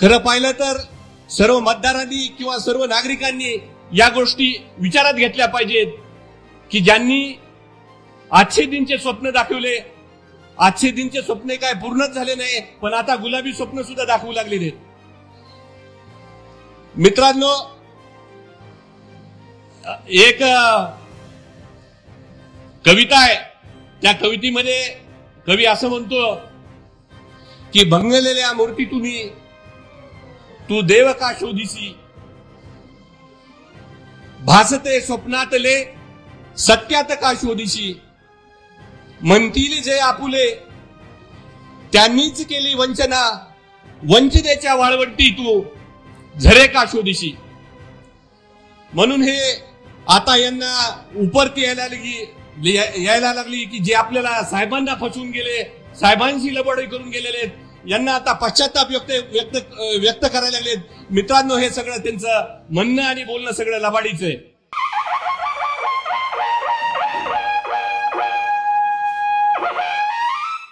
खरं पाहिलं तर सर्व मतदारांनी किंवा सर्व नागरिकांनी या गोष्टी विचारात घेतल्या पाहिजेत की ज्यांनी आजचे दिनचे स्वप्न दाखवले, आजचे दिनचे स्वप्न काय पूर्णच झाले नाही, पण आता गुलाबी स्वप्न सुद्धा दाखवू लागलेले आहेत. मित्रांनो, एक कविता आहे. त्या कवितेमध्ये कवी असं म्हणतो की भंगलेल्या मूर्तीतून तू देव का शोधिसी, भासते स्वप्नातले सत्यात का शोधिसी. म्हणतील जे आपुले त्यांनीच केली वंचना, वंचितेच्या वाळवंटी तू झरे का शोधिसी. म्हणून हे आता यांना उपरती यायला लागली की जे आपल्याला साहेबांना फसवून गेले, साहेबांशी लबडही करून गेलेले आहेत, यांना आता पश्चाताप व्यक्त करायला लागलेत. मित्रांनो, हे सगळं त्यांचं म्हणणं आणि बोलणं सगळं लबाडीचं आहे.